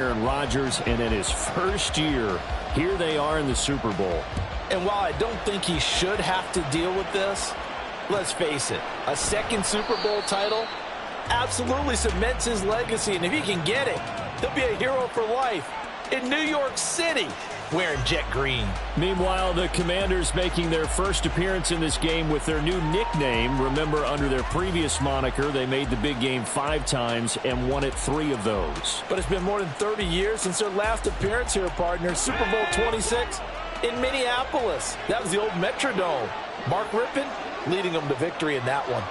Aaron Rodgers, and in his first year, here they are in the Super Bowl. And while I don't think he should have to deal with this, let's face it, a second Super Bowl title absolutely cements his legacy, and if he can get it, he'll be a hero for life in New York City wearing jet green. Meanwhile, the Commanders making their first appearance in this game with their new nickname. Remember, under their previous moniker, they made the big game 5 times and won it 3 of those. But it's been more than 30 years since their last appearance here, partner. Super Bowl 26 in Minneapolis. That was the old Metrodome. Mark Rypien leading them to victory in that one.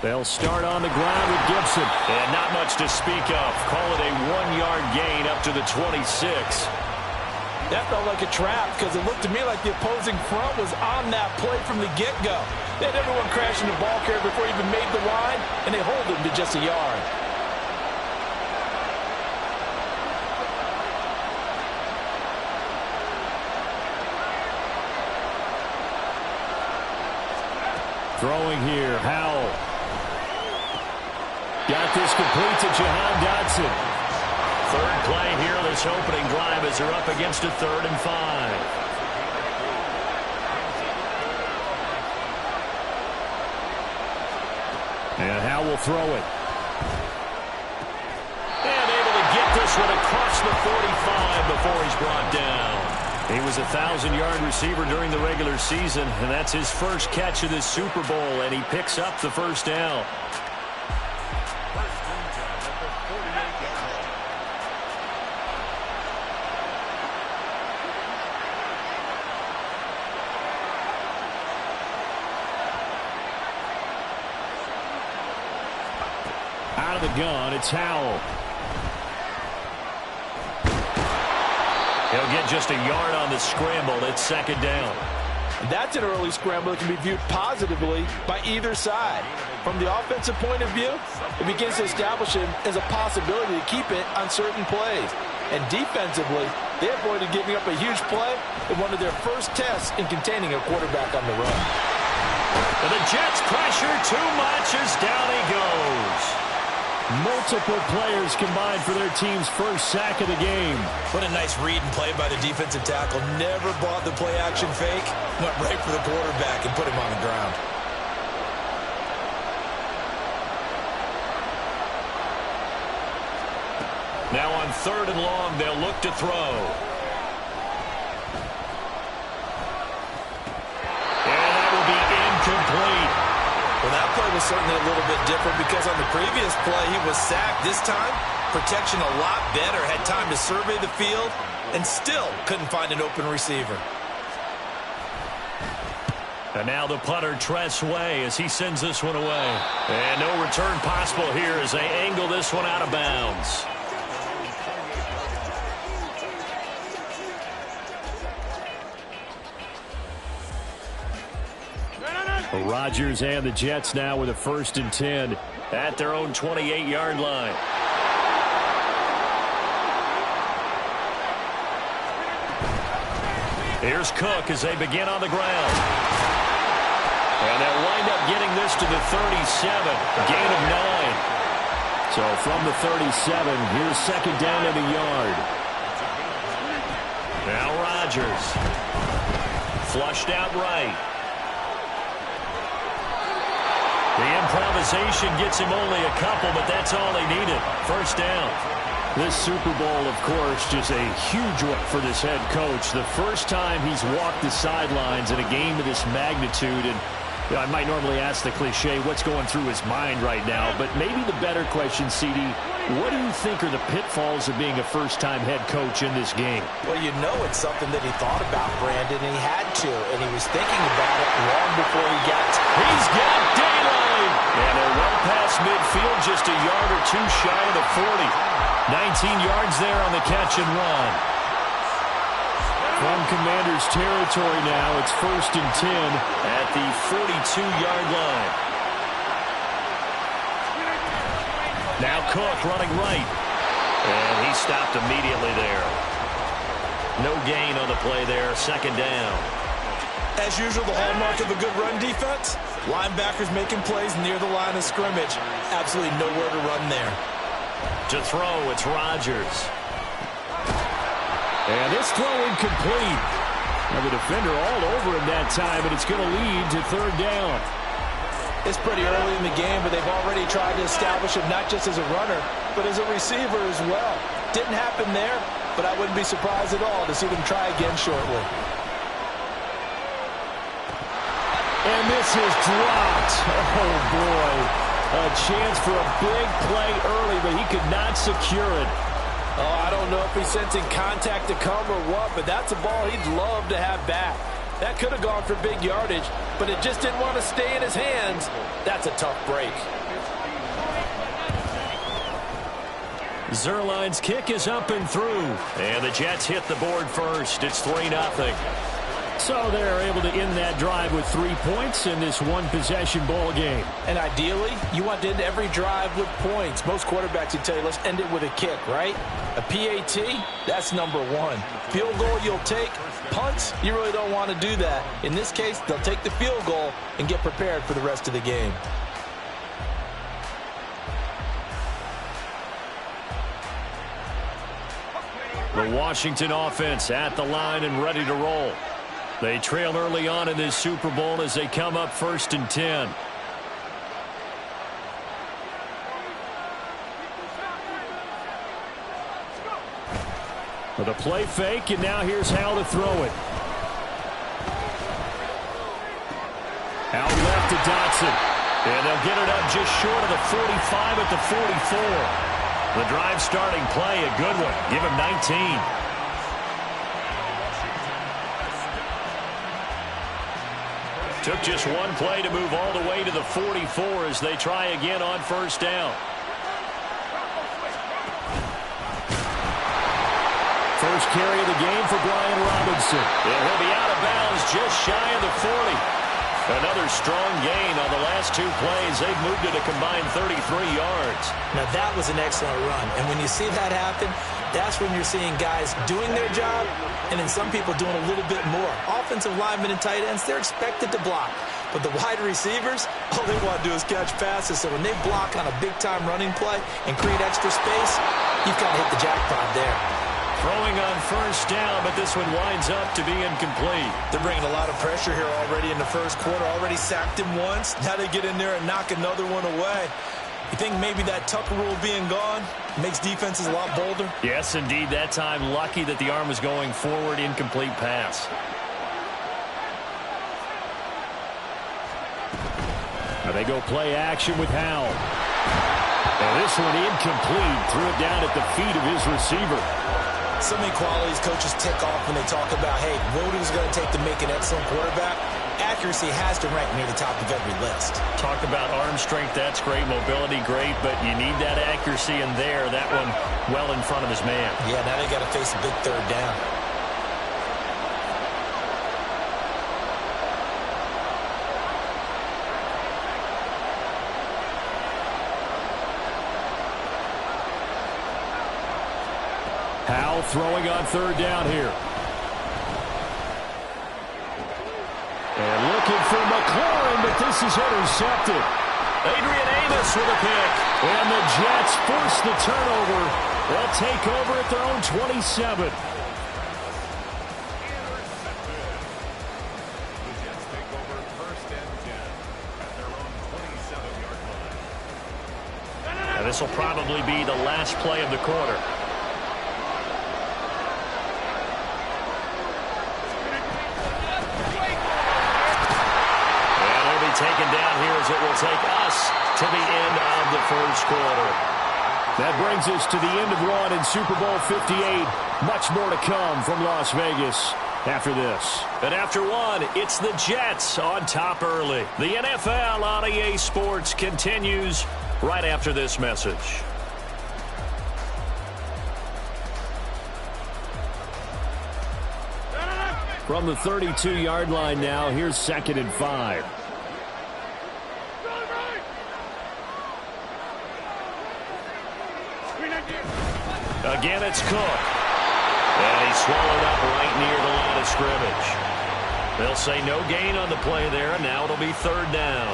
They'll start on the ground with Gibson. And not much to speak of. Call it a 1-yard gain up to the 26. That felt like a trap because it looked to me like the opposing front was on that play from the get-go. They had everyone crashing the ball carrier before he even made the line, and they hold him to just a yard. Throwing here, Howell. Got this complete to Jahan Dotson. Third play here this opening drive as they're up against a 3rd and 5. And Howell will throw it. And able to get this one across the 45 before he's brought down. He was a 1,000-yard receiver during the regular season, and that's his first catch of this Super Bowl, and he picks up the first down. Out of the gun, it's Howell. He'll get just a yard on the scramble. It's 2nd down. That's an early scramble that can be viewed positively by either side. From the offensive point of view, it begins to establish him as a possibility to keep it on certain plays. And defensively, they avoided giving up a huge play in one of their first tests in containing a quarterback on the run. And the Jets pressure too much as down he goes. Multiple players combined for their team's first sack of the game. What a nice read and play by the defensive tackle. Never bought the play-action fake. Went right for the quarterback and put him on the ground. Now on 3rd and long, they'll look to throw. And that will be incomplete. Well, that play was certainly a little bit different because on the previous play, he was sacked. This time, protection a lot better. Had time to survey the field and still couldn't find an open receiver. And now the punter, Tress Way, as he sends this one away. And no return possible here as they angle this one out of bounds. Rodgers and the Jets now with a 1st and 10 at their own 28-yard line. Here's Cook as they begin on the ground. And they'll wind up getting this to the 37, gain of 9. So from the 37, here's 2nd down and a yard. Now Rodgers. Flushed out right. The improvisation gets him only a couple, but that's all they needed. 1st down. This Super Bowl, of course, just a huge one for this head coach. The first time he's walked the sidelines in a game of this magnitude. And you know, I might normally ask the cliche, what's going through his mind right now? But maybe the better question, CD, what do you think are the pitfalls of being a first-time head coach in this game? Well, you know it's something that he thought about, Brandon, and he had to. And he was thinking about it long before he got to it. He's got daylight! And they're well past midfield, just a yard or two shy of the 40. 19 yards there on the catch and run. From Commanders territory now, it's 1st and 10 at the 42-yard line. Now Cook running right. And he stopped immediately there. No gain on the play there. Second down. As usual, the hallmark of a good run defense, linebackers making plays near the line of scrimmage. Absolutely nowhere to run there. To throw, it's Rodgers. And this throw incomplete. Now the defender all over him that time, and it's going to lead to third down. It's pretty early in the game, but they've already tried to establish him not just as a runner, but as a receiver as well. Didn't happen there, but I wouldn't be surprised at all to see them try again shortly. And this is dropped. Oh, boy. A chance for a big play early, but he could not secure it. Oh, I don't know if he's sensing contact to come or what, but that's a ball he'd love to have back. That could have gone for big yardage, but it just didn't want to stay in his hands. That's a tough break. Zuerlein's kick is up and through. And the Jets hit the board first. It's 3-0. So they're able to end that drive with 3 points in this one-possession ball game. And ideally, you want to end every drive with points. Most quarterbacks would tell you, let's end it with a kick, right? A PAT, that's number one. Field goal you'll take. Punts, you really don't want to do that. In this case, they'll take the field goal and get prepared for the rest of the game. The Washington offense at the line and ready to roll. They trail early on in this Super Bowl as they come up 1st and 10. With a play fake, and now here's Howell to throw it. Out left to Dotson. And they'll get it up just short of the 45 at the 44. The drive starting play, a good one. Give him 19. Took just one play to move all the way to the 44 as they try again on 1st down. First carry of the game for Brian Robinson. And he'll be out of bounds just shy of the 40. Another strong gain on the last 2 plays. They've moved it a combined 33 yards. Now that was an excellent run. And when you see that happen, that's when you're seeing guys doing their job and then some people doing a little bit more. Offensive linemen and tight ends, they're expected to block. But the wide receivers, all they want to do is catch passes. So when they block on a big-time running play and create extra space, you've got to hit the jackpot there. Throwing on 1st down, but this one winds up to be incomplete. They're bringing a lot of pressure here already in the first quarter. Already sacked him once. Now they get in there and knock another one away. You think maybe that Tucker rule being gone makes defenses a lot bolder? Yes, indeed. That time, lucky that the arm was going forward. Incomplete pass. Now they go play action with Howell. And this one incomplete. Threw it down at the feet of his receiver. So many qualities coaches tick off when they talk about, hey, what is it going to take to make an excellent quarterback? Accuracy has to rank near the top of every list. Talk about arm strength, that's great. Mobility, great, but you need that accuracy in there. That one well in front of his man. Yeah, now they got to face a big 3rd down. Howell throwing on 3rd down here. And looking for McLaurin, but this is intercepted. Adrian Amos with a pick. And the Jets force the turnover. They'll take over at their own 27. And this will probably be the last play of the quarter. Taken down here as it will take us to the end of the first quarter. That brings us to the end of one in Super Bowl 58. Much more to come from Las Vegas after this. And after one, it's the Jets on top early. The NFL on EA Sports continues right after this message. From the 32-yard line now, here's 2nd and 5. Again, it's Cook. And he's swallowed up right near the line of scrimmage. They'll say no gain on the play there, and now it'll be third down.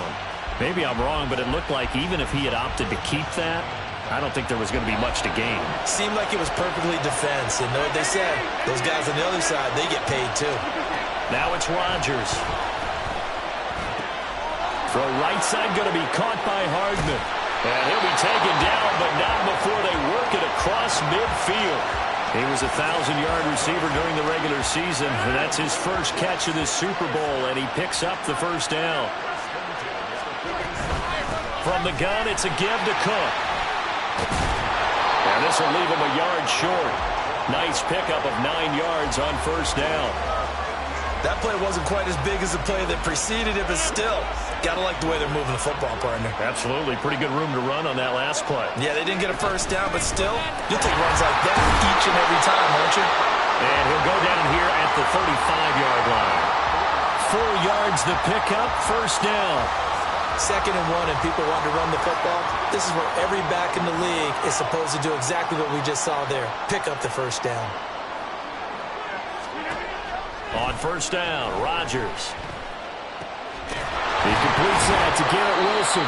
Maybe I'm wrong, but it looked like even if he had opted to keep that, I don't think there was going to be much to gain. Seemed like it was perfectly defense. And know what they said? Those guys on the other side, they get paid too. Now it's Rodgers. Throw right side going to be caught by Hardman. And he'll be taken down, but not before they work it across midfield. He was a 1,000-yard receiver during the regular season, and that's his first catch of this Super Bowl, and he picks up the first down. From the gun, it's a give to Cook. And this will leave him a yard short. Nice pickup of 9 yards on first down. That play wasn't quite as big as the play that preceded it, but still, got to like the way they're moving the football, partner. Absolutely. Pretty good room to run on that last play. Yeah, they didn't get a first down, but still, you'll take runs like that each and every time, won't you? And he'll go down here at the 35-yard line. 4 yards the pickup, first down. 2nd and 1, and people want to run the football. This is where every back in the league is supposed to do exactly what we just saw there. Pick up the first down. On first down, Rodgers. He completes that to Garrett Wilson.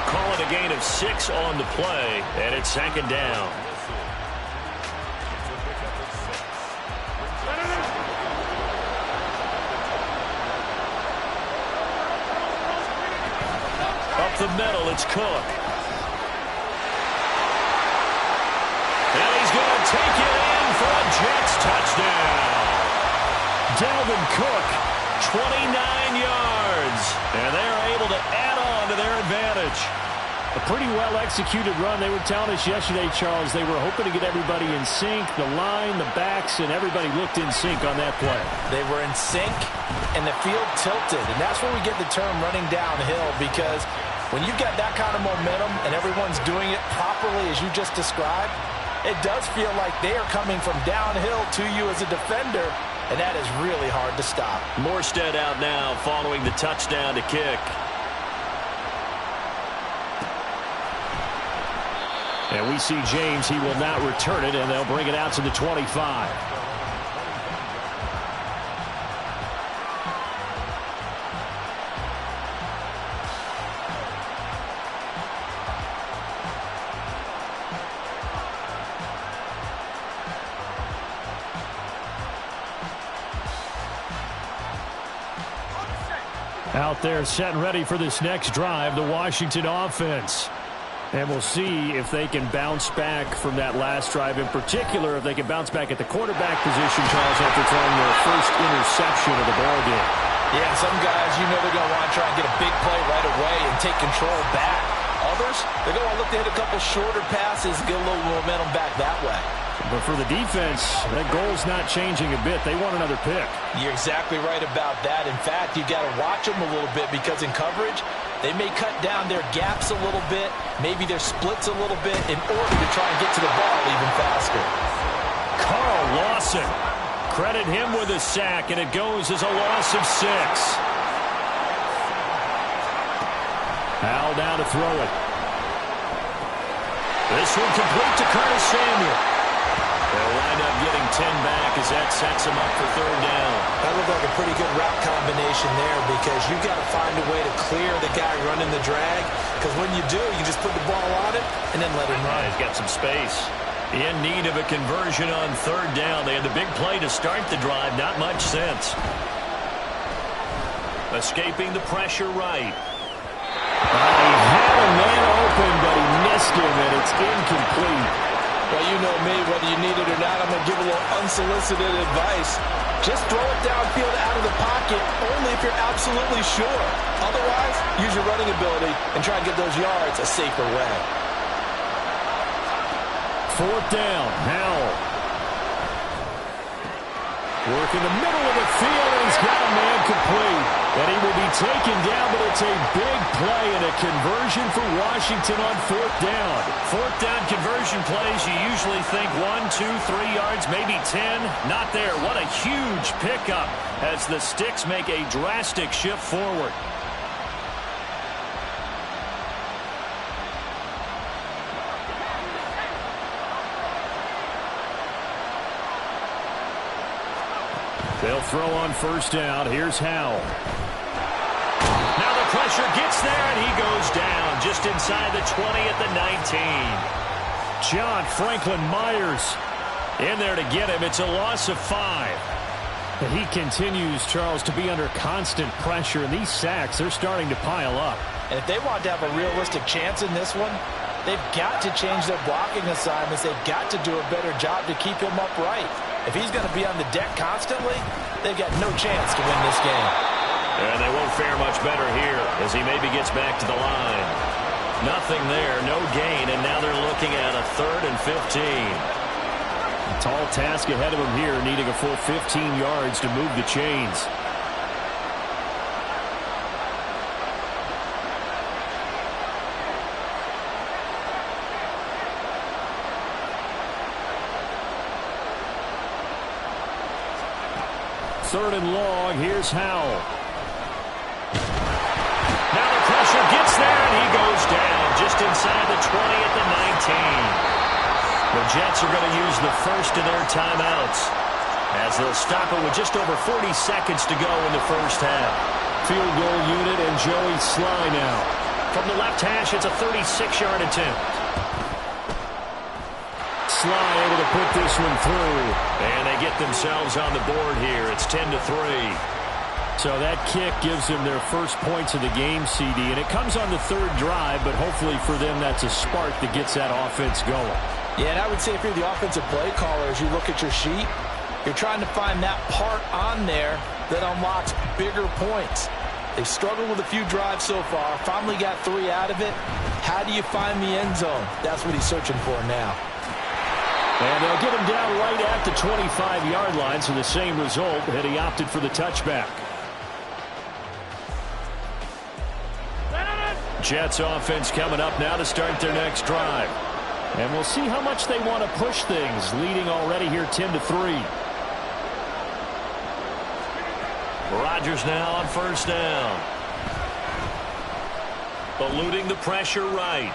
Calling a gain of 6 on the play, and it's 2nd down. Up the middle, it's Cook. And he's going to take it in for a Jets touchdown. Dalvin Cook, 29 yards. And they're able to add on to their advantage. A pretty well-executed run. They were telling us yesterday, Charles, they were hoping to get everybody in sync, the line, the backs, and everybody looked in sync on that play. They were in sync, and the field tilted. And that's where we get the term running downhill, because when you've got that kind of momentum and everyone's doing it properly as you just described, it does feel like they are coming from downhill to you as a defender, and that is really hard to stop. Morstead out now following the touchdown to kick. And we see James. He will not return it, and they'll bring it out to the 25. Out there set and ready for this next drive, the Washington offense. And we'll see if they can bounce back from that last drive. In particular, if they can bounce back at the quarterback position, Charles, after throwing their first interception of the ballgame. Yeah, some guys, you know they're going to want to try and get a big play right away and take control back. Others, they're going to look to hit a couple shorter passes and get a little momentum back that way. But for the defense, that goal's not changing a bit. They want another pick. You're exactly right about that. In fact, you've got to watch them a little bit, because in coverage, they may cut down their gaps a little bit, maybe their splits a little bit, in order to try and get to the ball even faster. Carl Lawson. Credit him with a sack, and it goes as a loss of 6. Al down to throw it. This one complete to Curtis Samuel. They'll wind up getting 10 back as that sets them up for third down. That looked like a pretty good route combination there, because you've got to find a way to clear the guy running the drag, because when you do, you just put the ball on it and then let him run. He's got some space. In need of a conversion on third down. They had the big play to start the drive. Not much sense. Escaping the pressure right. He had a man open, but he missed him, and it's incomplete. Well, you know me, whether you need it or not, I'm going to give a little unsolicited advice. Just throw it downfield out of the pocket, only if you're absolutely sure. Otherwise, use your running ability and try and get those yards a safer way. Fourth down, Howell. Work in the middle of the field, and he's got a man complete. And he will be taken down, but it's a big play and a conversion for Washington on fourth down. Fourth down conversion plays, you usually think 1, 2, 3 yards, maybe 10. Not there. What a huge pickup as the Sticks make a drastic shift forward. They'll throw on first down. Here's Howell. Now the pressure gets there, and he goes down just inside the 20 at the 19. John Franklin Myers in there to get him. It's a loss of 5. And he continues, Charles, to be under constant pressure, and these sacks, they're starting to pile up. And if they want to have a realistic chance in this one, they've got to change their blocking assignments. They've got to do a better job to keep him upright. If he's going to be on the deck constantly, they've got no chance to win this game. And they won't fare much better here as he maybe gets back to the line. Nothing there, no gain, and now they're looking at a 3rd and 15. A tall task ahead of him here, needing a full 15 yards to move the chains. Third and long, here's Howell. Now the pressure gets there, and he goes down just inside the 20 at the 19. The Jets are going to use the first of their timeouts as they'll stop it with just over 40 seconds to go in the first half. Field goal unit and Joey Sly now. From the left hash, it's a 36-yard attempt. Sly able to put this one through. And they get themselves on the board here. It's 10-3. So that kick gives them their first points of the game, CD. And it comes on the 3rd drive, but hopefully for them that's a spark that gets that offense going. Yeah, and I would say if you're the offensive play caller, as you look at your sheet, you're trying to find that part on there that unlocks bigger points. They've struggled with a few drives so far, finally got 3 out of it. How do you find the end zone? That's what he's searching for now. And they'll get him down right at the 25-yard line, so the same result, and he opted for the touchback. Jets offense coming up now to start their next drive. And we'll see how much they want to push things, leading already here 10-3. Rodgers now on first down. Eluding the pressure right.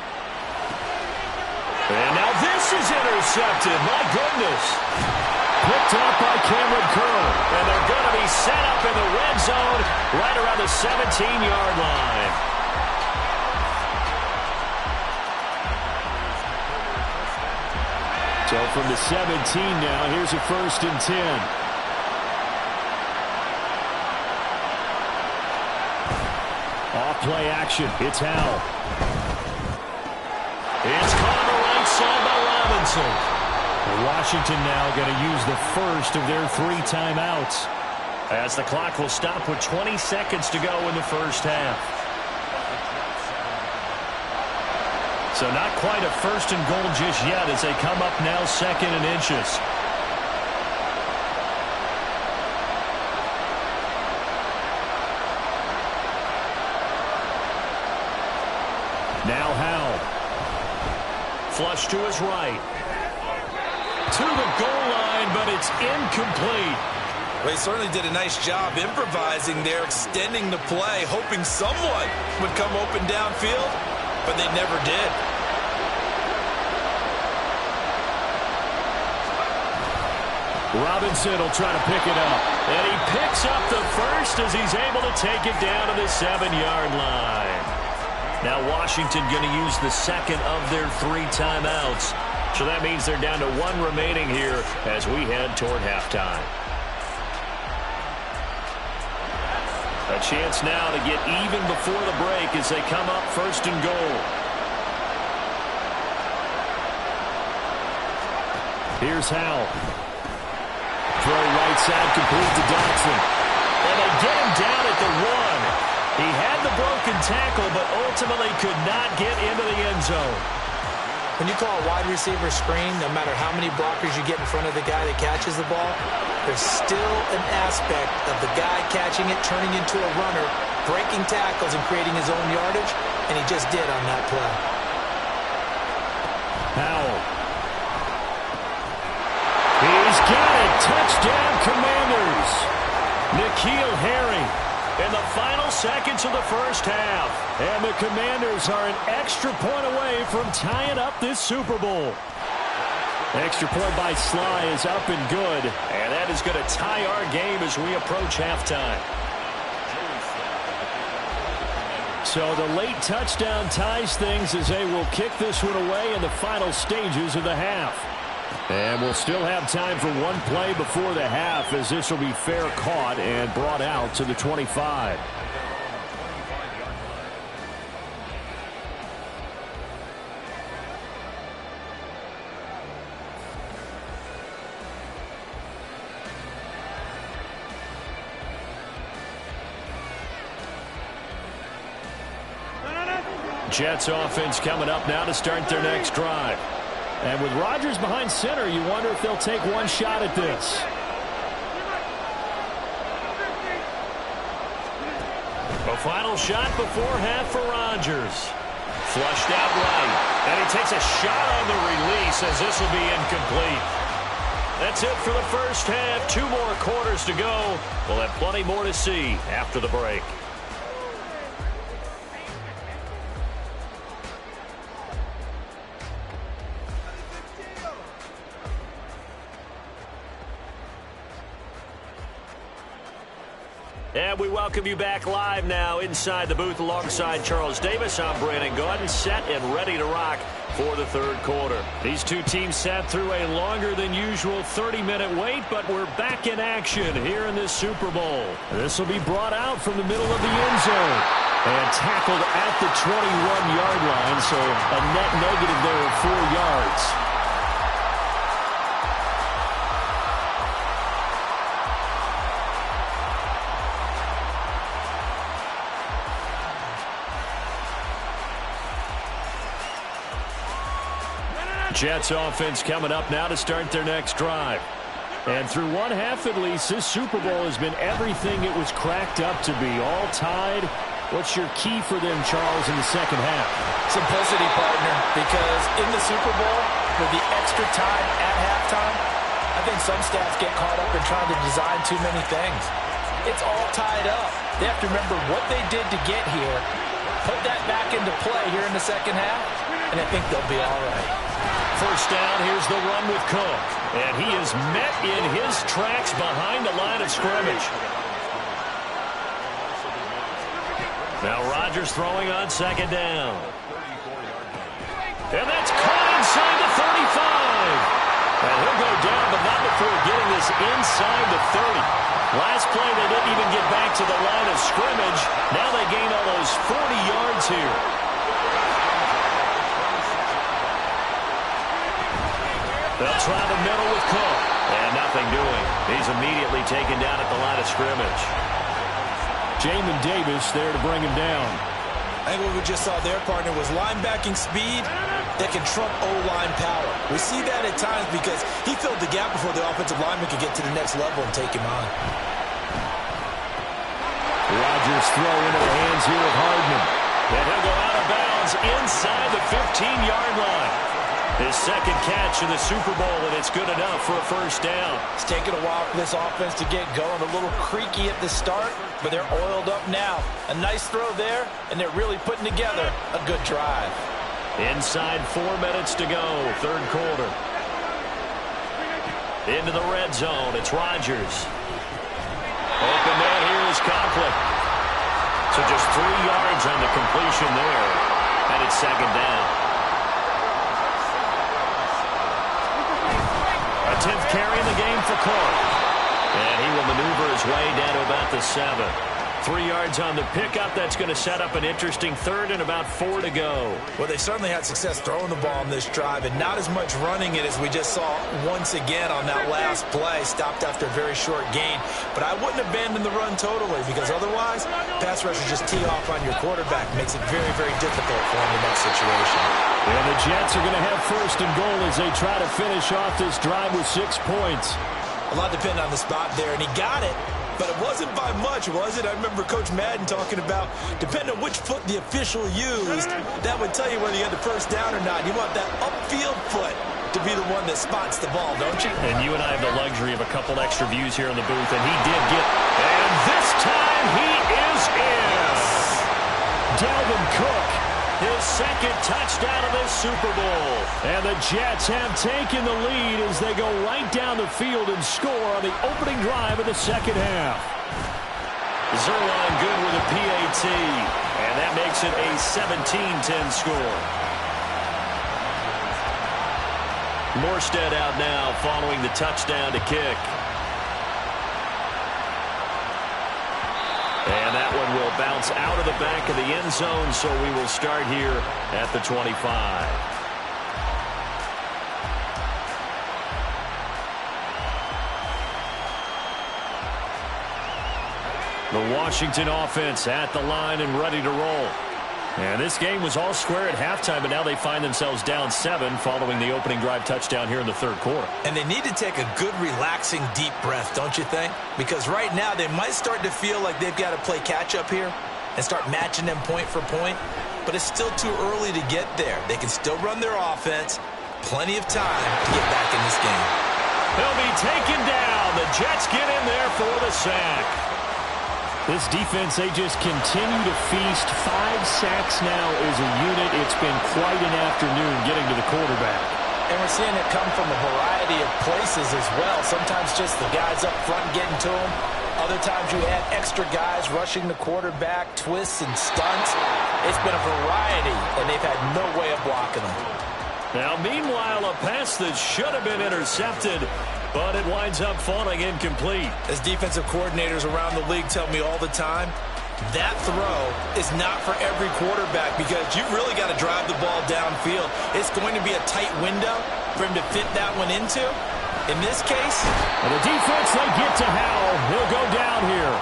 And now this is intercepted. My goodness. Picked up by Cameron Curl. And they're going to be set up in the red zone right around the 17-yard line. So from the 17 now, here's a 1st and 10. Off play action. It's Howell. It's caught on the right side by Robinson. Washington now going to use the first of their 3 timeouts. As the clock will stop with 20 seconds to go in the first half. So not quite a 1st and goal just yet as they come up now 2nd and inches. Now Howell. Flush to his right. To the goal line, but it's incomplete. Well, he certainly did a nice job improvising there, extending the play, hoping someone would come open downfield, but they never did. Robinson will try to pick it up. And he picks up the first as he's able to take it down to the 7-yard line. Now Washington going to use the second of their 3 timeouts. So that means they're down to 1 remaining here as we head toward halftime. A chance now to get even before the break as they come up 1st and goal. Here's Howell. Throw right side complete to Dotson. And they get him down at the 1. He had the broken tackle, but ultimately could not get into the end zone. When you call a wide receiver screen, no matter how many blockers you get in front of the guy that catches the ball, there's still an aspect of the guy catching it, turning into a runner, breaking tackles and creating his own yardage, and he just did on that play. Howell. He's got it. Touchdown, Commanders. N'Keal Harry in the final seconds of the first half. And the Commanders are an extra point away from tying up this Super Bowl. Extra point by Sly is up and good. And that is going to tie our game as we approach halftime. So the late touchdown ties things as they will kick this one away in the final stages of the half. And we'll still have time for one play before the half, as this will be fair caught and brought out to the 25. Jets offense coming up now to start their next drive. And with Rodgers behind center, you wonder if they'll take one shot at this. A final shot before half for Rodgers. Flushed out right. And he takes a shot on the release as this will be incomplete. That's it for the first half. 2 more quarters to go. We'll have plenty more to see after the break. And we welcome you back live now inside the booth alongside Charles Davis. I'm Brandon Gaudin, set and ready to rock for the third quarter. These two teams sat through a longer than usual 30-minute wait, but we're back in action here in this Super Bowl. This will be brought out from the middle of the end zone and tackled at the 21-yard line, so a net negative there of 4 yards. Jets offense coming up now to start their next drive. And through one half at least, this Super Bowl has been everything it was cracked up to be. All tied. What's your key for them, Charles, in the second half? Simplicity, partner, because in the Super Bowl, with the extra time at halftime, I think some staffs get caught up in trying to design too many things. It's all tied up. They have to remember what they did to get here, put that back into play here in the second half, and I think they'll be all right. First down, here's the run with Cook. And he is met in his tracks behind the line of scrimmage. Now Rodgers throwing on second down. And that's caught inside the 35. And he'll go down, but not before getting this inside the 30. Last play, they didn't even get back to the line of scrimmage. Now they gain almost 40 yards here. They'll try the middle with Cook. And nothing doing. He's immediately taken down at the line of scrimmage. Jamin Davis there to bring him down. I think what we just saw there, partner, was linebacking speed that can trump O-line power. We see that at times because he filled the gap before the offensive lineman could get to the next level and take him on. Rodgers throw into the hands here of Hardman. And he'll go out of bounds inside the 15-yard line. His second catch in the Super Bowl, and it's good enough for a first down. It's taken a while for this offense to get going. A little creaky at the start, but they're oiled up now. A nice throw there, and they're really putting together a good drive. Inside 4 minutes to go, third quarter. Into the red zone, it's Rodgers. Open man here is Conklin. So just 3 yards on the completion there, and it's second down. A 10th carry in the game for Cook. And he will maneuver his way down to about the 7. 3 yards on the pickup. That's going to set up an interesting third and about 4 to go. Well, they certainly had success throwing the ball on this drive and not as much running it as we just saw once again on that last play. Stopped after a very short gain. But I wouldn't abandon the run totally because otherwise, pass rushers just tee off on your quarterback. Makes it very, very difficult for him in that situation. And the Jets are going to have first and goal as they try to finish off this drive with 6 points. A lot depending on the spot there, and he got it. But it wasn't by much, was it? I remember Coach Madden talking about, depending on which foot the official used, that would tell you whether you had the first down or not. You want that upfield foot to be the one that spots the ball, don't you? And you and I have the luxury of a couple extra views here in the booth, and he did get, and this time he is in. Dalvin Cook his second touchdown of this Super Bowl. And the Jets have taken the lead as they go right down the field and score on the opening drive of the second half. Zuerlein good with a PAT, and that makes it a 17-10 score. Morstead out now following the touchdown to kick. And that one will bounce out of the back of the end zone, so we will start here at the 25. The Washington offense at the line and ready to roll. And this game was all square at halftime, but now they find themselves down 7 following the opening drive touchdown here in the third quarter. And they need to take a good, relaxing, deep breath, don't you think? Because right now they might start to feel like they've got to play catch-up here and start matching them point for point. But it's still too early to get there. They can still run their offense. Plenty of time to get back in this game. He'll be taken down. The Jets get in there for the sack. This defense, they just continue to feast. 5 sacks now as a unit. It's been quite an afternoon getting to the quarterback. And we're seeing it come from a variety of places as well. Sometimes just the guys up front getting to him. Other times you add extra guys rushing the quarterback, twists and stunts. It's been a variety, and they've had no way of blocking them. Now, meanwhile, a pass that should have been intercepted, but it winds up falling incomplete. As defensive coordinators around the league tell me all the time, that throw is not for every quarterback because you've really got to drive the ball downfield. It's going to be a tight window for him to fit that one into. In this case, and the defense, they get to Howell. He'll go down here.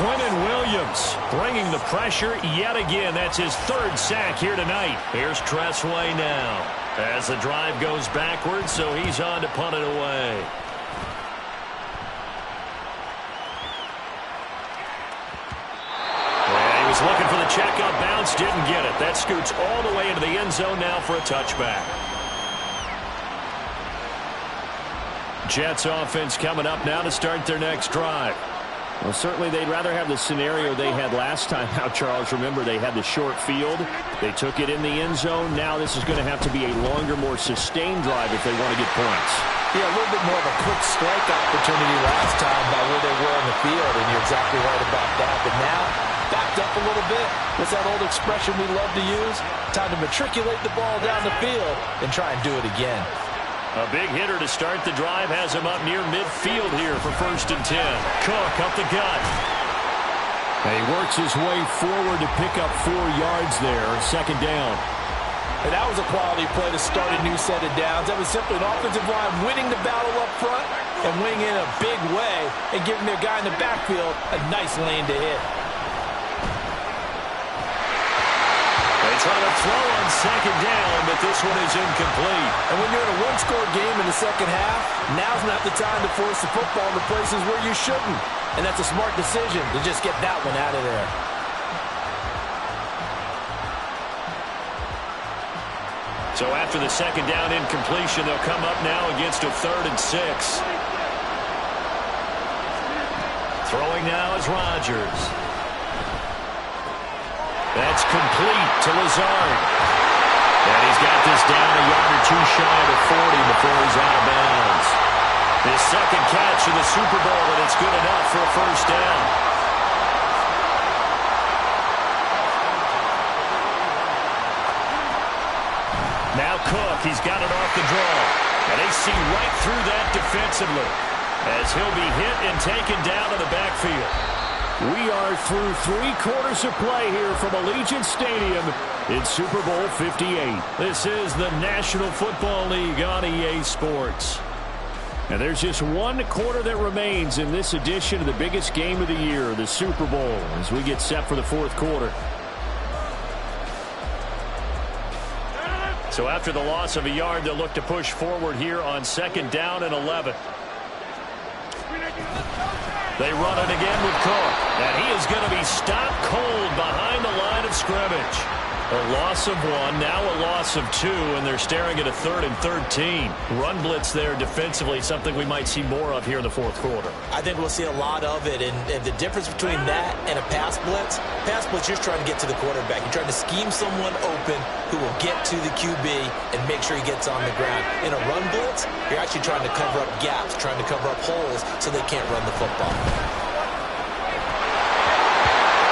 Quinnen Williams bringing the pressure yet again. That's his 3rd sack here tonight. Here's Tressway now as the drive goes backwards, so he's on to punt it away. And he was looking for the checkout bounce, didn't get it. That scoots all the way into the end zone now for a touchback. Jets offense coming up now to start their next drive. Well, certainly they'd rather have the scenario they had last time out, Charles. Remember, they had the short field. They took it in the end zone. Now this is going to have to be a longer, more sustained drive if they want to get points. Yeah, a little bit more of a quick strike opportunity last time by where they were on the field, and you're exactly right about that. But now, backed up a little bit. What's that old expression we love to use? Time to matriculate the ball down the field and try and do it again. A big hitter to start the drive has him up near midfield here for 1st and 10. Cook up the gut. And he works his way forward to pick up 4 yards there. 2nd down. And that was a quality play to start a new set of downs. That was simply an offensive line winning the battle up front and winning in a big way and giving their guy in the backfield a nice lane to hit. They try to throw on 2nd down, but this one is incomplete. And when you're in a one-score game in the second half, now's not the time to force the football in the places where you shouldn't. And that's a smart decision to just get that one out of there. So after the 2nd down incompletion, they'll come up now against a 3rd and 6. Throwing now is Rodgers. That's complete to Lazard. And he's got this down a yard or 2 shy of the 40 before he's out of bounds. His 2nd catch in the Super Bowl, and it's good enough for a 1st down. Now Cook, he's got it off the draw. And they see right through that defensively as he'll be hit and taken down in the backfield. We are through 3 quarters of play here from Allegiant Stadium in Super Bowl 58. This is the National Football League on EA Sports. And there's just 1 quarter that remains in this edition of the biggest game of the year, the Super Bowl, as we get set for the 4th quarter. So after the loss of a yard, they'll look to push forward here on 2nd down and 11. They run it again with Cook. And he is going to be stopped cold behind the line of scrimmage. A loss of 1, now a loss of 2, and they're staring at a 3rd and 13. Run blitz there defensively, something we might see more of here in the fourth quarter. I think we'll see a lot of it, and the difference between that and a pass blitz, you're trying to get to the quarterback. You're trying to scheme someone open who will get to the QB and make sure he gets on the ground. In a run blitz, you're actually trying to cover up gaps, trying to cover up holes so they can't run the football.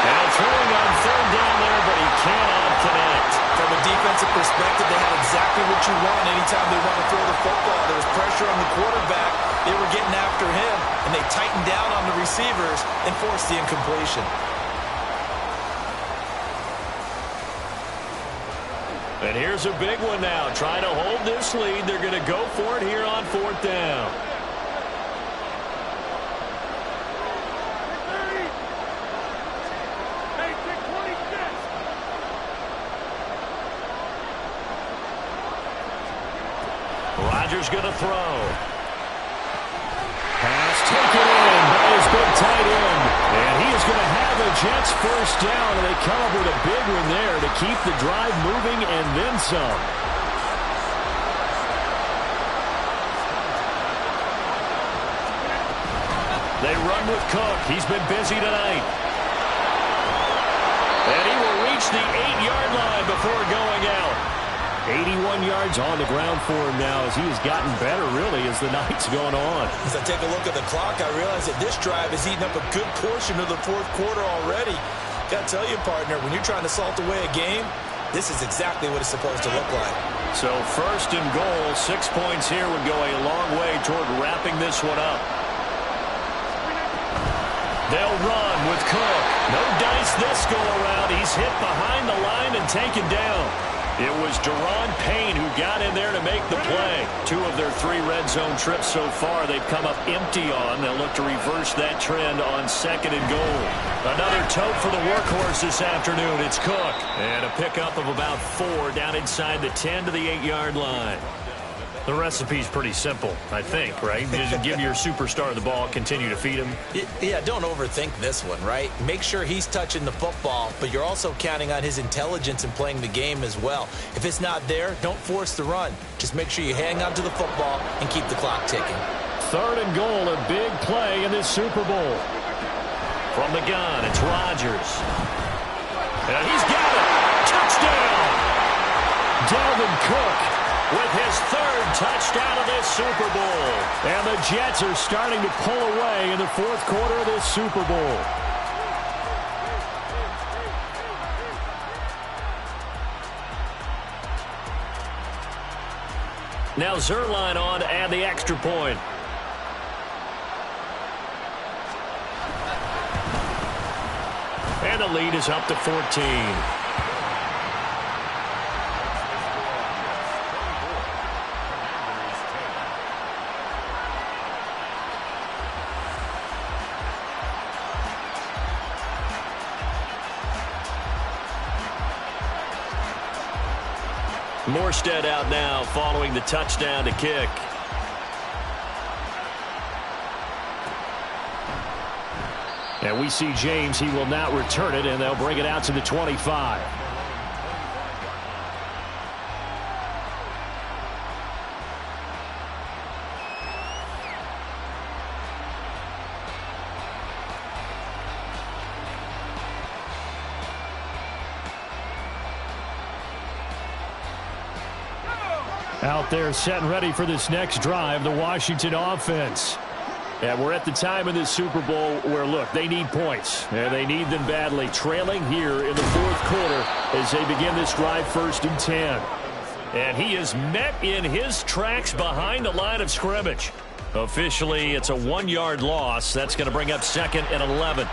Now throwing on 3rd down there, but he cannot connect. From a defensive perspective, they had exactly what you want anytime they want to throw the football. There was pressure on the quarterback. They were getting after him, and they tightened down on the receivers and forced the incompletion. And here's a big one now. Trying to hold this lead. They're going to go for it here on 4th down. Rodgers going to throw. Pass taken in by his big tight end. And he is going to have the Jets first down, and they come up with a big one there to keep the drive moving and then some. They run with Cook. He's been busy tonight. And he will reach the 8-yard line before going out. 81 yards on the ground for him now as he has gotten better, really, as the night's going on. As I take a look at the clock, I realize that this drive has eaten up a good portion of the fourth quarter already. Got to tell you, partner, when you're trying to salt away a game, this is exactly what it's supposed to look like. So 1st and goal, 6 points here would go a long way toward wrapping this one up. They'll run with Cook. No dice this go around. He's hit behind the line and taken down. It was Daron Payne who got in there to make the play. 2 of their 3 red zone trips so far they've come up empty on. They'll look to reverse that trend on 2nd and goal. Another tote for the workhorse this afternoon. It's Cook. And a pickup of about 4 down inside the 10 to the 8-yard line. The recipe's pretty simple, I think, right? Just give your superstar the ball, continue to feed him. Yeah, don't overthink this one, right? Make sure he's touching the football, but you're also counting on his intelligence in playing the game as well. If it's not there, don't force the run. Just make sure you hang on to the football and keep the clock ticking. 3rd and goal, a big play in this Super Bowl. From the gun, it's Rodgers. And he's got it. Touchdown! Dalvin Cook with his 3rd touchdown of this Super Bowl. And the Jets are starting to pull away in the 4th quarter of this Super Bowl. Now Zuerlein on to add the extra point. And the lead is up to 14. Morstead out now following the touchdown to kick. And we see James. He will now return it, and they'll bring it out to the 25. Out there set and ready for this next drive, the Washington offense. And we're at the time in this Super Bowl where, look, they need points. And they need them badly. Trailing here in the 4th quarter as they begin this drive 1st and 10. And he is met in his tracks behind the line of scrimmage. Officially, it's a 1-yard loss. That's going to bring up 2nd and 11.